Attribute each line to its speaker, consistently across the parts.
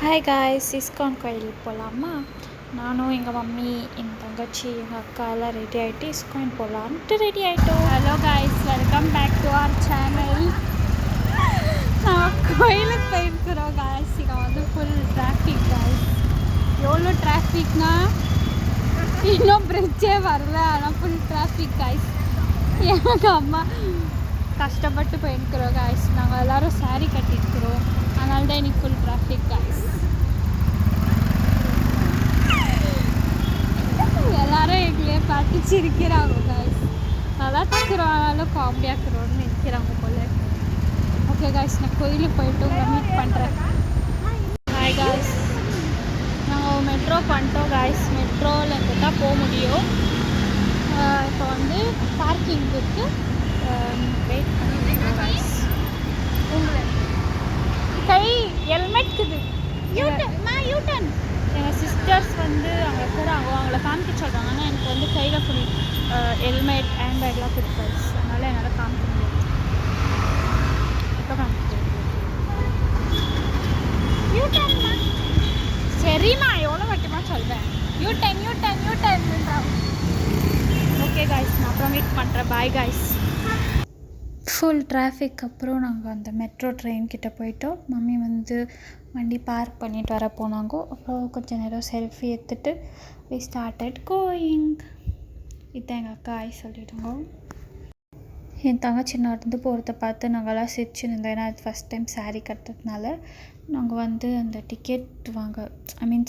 Speaker 1: Hi guys, ISKCON கோயிலுக்கு போகலாமா? நானும் எங்கள் மம்மி, எங்கள் தங்கச்சி, எங்கள் அக்கா எல்லாம் ரெடி ஆகிட்டு இஸ்கான் போகலான்ட்டு ரெடி ஆகிட்டோம். Hello guys, welcome back to our channel. நான் கோயிலுக்கு போயிருக்கிறோம் காய்ஸ். இங்கே வந்து ஃபுல் டிராஃபிக் காய்ஸ். எவ்வளோ டிராஃபிக்னா இன்னும் பிரிட்ஜே வரல, ஆனால் ஃபுல் டிராஃபிக் காய்ஸ். எங்கள் அம்மா கஷ்டப்பட்டு போயிருக்கிறோம் காய்ஸ். நாங்கள் எல்லோரும் சாரீ கட்டியிருக்கிறோம், அதனால தான் இன்னைக்கு ஃபுல் டிராஃபிக் காய்ஸ். எல்லாரும் எங்களே பார்த்து சிரிக்கிறாங்க காய்ஸ். நல்லா தக்குறோம், ஆனாலும் காமெடியாக்குறோன்னு நினைக்கிறாங்க போல. ஓகே காய்ஸ், நான் கோயிலுக்கு போயிட்டு உங்களை மீட் பண்ணுறேன். ஹாய் காய்ஸ், நாங்கள் மெட்ரோ பண்ணிட்டோம் காய்ஸ். மெட்ரோவில் இருந்து தான் போக முடியும். இப்போ வந்து பார்க்கிங்க்கு வெயிட் பண்ணிட்டு காய்ஸ். உங்களை கை ஹெல்மெட்க்குது யூட்டன். எங்கள் சிஸ்டர்ஸ் வந்து அங்கே இருக்கிறாங்க, அவங்கள காமிக்க சொல்கிறாங்க. ஆனால் எனக்கு வந்து கையில் ஃபுல் ஹெல்மெட் ஹேண்ட் பேக்லாம் கொடுத்தாரு, அதனால் என்னால் காமிக்க முடியாது. எப்போ காமிக்க யூட்டன்மா? சரிம்மா, எவ்வளோ மட்டுமா சொல்கிறேன். யூட்டன். ஓகே காய்ஸ், நான் அப்புறம் மீட் பண்ணுறேன். Bye guys. ஃபுல் டிராஃபிக் அப்புறம் நாங்கள் அந்த மெட்ரோ ட்ரெயின் கிட்டே போயிட்டோம். மம்மி வந்து வண்டி பார்க் பண்ணிட்டு வர போனாங்க. அப்புறம் கொஞ்சம் நேரம் செல்ஃபி எடுத்துகிட்டு வி ஸ்டார்டட் கோயிங். இதான் எங்கள் அக்கா ஆய் சொல்லிவிடுங்க. என் தங்கச்சி நடந்து போகிறத பார்த்து நாங்கள்லாம் சிரிச்சுன்னு இருந்தோம். ஏன்னா அது ஃபஸ்ட் டைம் சாரீ கட்டுறதுனால நாங்கள் வந்து அந்த டிக்கெட் வாங்க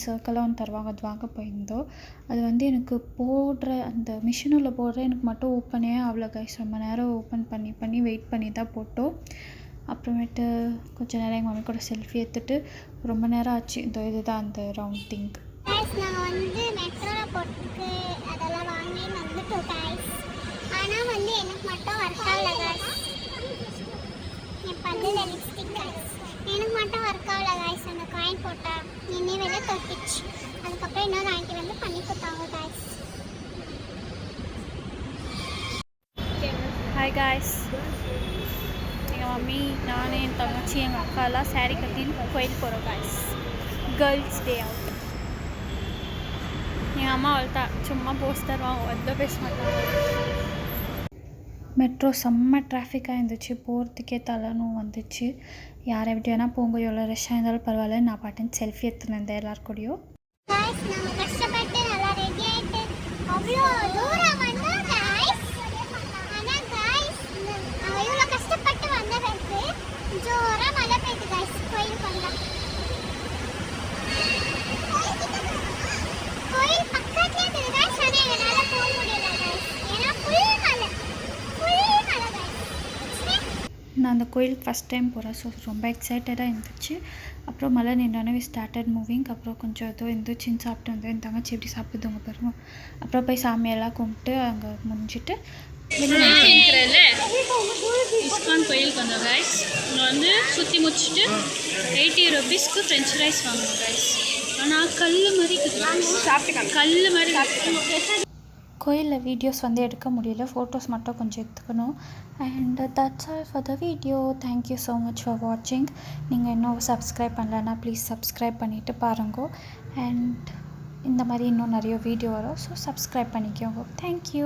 Speaker 1: சர்க்கிளாக ஒன்று தருவாங்க, அது வாங்க போயிருந்தோம். அது வந்து எனக்கு போடுற அந்த மிஷினில் போடுற எனக்கு மட்டும் ஓப்பனே ஆகல கைஸ். ரொம்ப நேரம் ஓப்பன் பண்ணி வெயிட் பண்ணி தான் போட்டோம். அப்புறமேட்டு கொஞ்சம் நேரம் எங்கள் மம்மி கூட செல்ஃபி எடுத்துகிட்டு ரொம்ப நேரம் ஆச்சு. இதுதான் அந்த ரவுண்ட் திங்க்.
Speaker 2: நாங்கள் வந்து மெட்ரோவில் போட்டுருக்கு அதெல்லாம் வாங்கி வந்துட்டோம் கைஸ். ஆனால் வந்து எனக்கு மட்டும் ஒர்க் ஆகல கைஸ். என் பல்லில் லிப்ஸ்டிக் கைஸ் எனக்கு மட்டும் ஒர்க் ஆகல கைஸ். அந்த காயின் போட்டால் இன்னி வெளியே தொட்டுச்சு. அதுக்கப்புறம் இன்னொரு ஆண்டி வந்து பண்ணி கொடுத்தாங்க கைஸ்.
Speaker 1: ஹாய் காய்ஸ், எங்கள் மம்மி, நான், என் தங்கச்சி, எங்கள் அக்காலாம் சாரீ கட்டின்னு கோயிலுக்கு போகிறோம் காய்ஸ். Girls day out. எங்கள் அம்மா அவள்தான் சும்மா போஸ்ட் தருவாங்க, வந்து பேச மாட்டாங்க. மெட்ரோ செம்ம டிராஃபிக்காக இருந்துச்சு, போகிறதுக்கே தலைனும் வந்துச்சு. யாரை எப்படி வேணால் போங்க, எவ்வளோ ரஷ்ஷாக இருந்தாலும் பரவாயில்ல. நான் பாட்டுன்னு செல்ஃபி எடுத்துன்னு இருந்தேன் எல்லார் கூடயும்.
Speaker 2: கஷ்டப்பட்டு நல்லா ரெடி ஆகிட்டு அவ்வளோ தூரம் வந்தோம் கைஸ். ஆனால் கைஸ் நாங்கள் இவ்வளோ கஷ்டப்பட்டு வந்ததுக்கு ஜோராக மழை பெய்யுது கைஸ். கோயிலுக்கு வந்தோம். கோயில் பக்கத்துலேயே இருக்குது கைஸ், ஆனால் எங்களால் போக முடியல கைஸ். ஏன்னா ஃபுல் மழை கைஸ்.
Speaker 1: நான் அந்த கோயிலுக்கு ஃபஸ்ட் டைம் போகிறேன், ஸோ ரொம்ப எக்ஸைட்டடாக இருந்துச்சு. அப்புறம் மழை நின்றோன்னே ஸ்டார்டட் மூவிங். அப்புறம் கொஞ்சம் ஏதோ இருந்துச்சுன்னு சாப்பிட்டு வந்தேன். என் தங்கச்சி எப்படி சாப்பிடுதுங்க பாருங்க. அப்புறம் போய் சாமியெல்லாம் கும்பிட்டு அங்கே முடிஞ்சிட்டு இஸ்கான் கோயிலுக்கு வந்தோம் கைஸ். இங்கே வந்து சுற்றி முடிச்சுட்டு 80 rupeesக்கு ஃப்ரெஞ்ச் ஃப்ரைஸ் வாங்கணும் கைஸ். ஆனால் கல் மாதிரி கல் மாதிரி. கோயிலில் வீடியோஸ் வந்து எடுக்க முடியல, ஃபோட்டோஸ் மட்டும் கொஞ்சம் எடுத்துக்கணும். And that's all for the video. Thank you so much for வாட்சிங். நீங்கள் இன்னும் சப்ஸ்கிரைப் பண்ணலன்னா ப்ளீஸ் சப்ஸ்கிரைப் பண்ணிவிட்டு பாருங்க. அண்ட் இந்த மாதிரி இன்னும் நிறைய வீடியோ வரும், ஸோ சப்ஸ்கிரைப் பண்ணிக்கோங்க. தேங்க்யூ.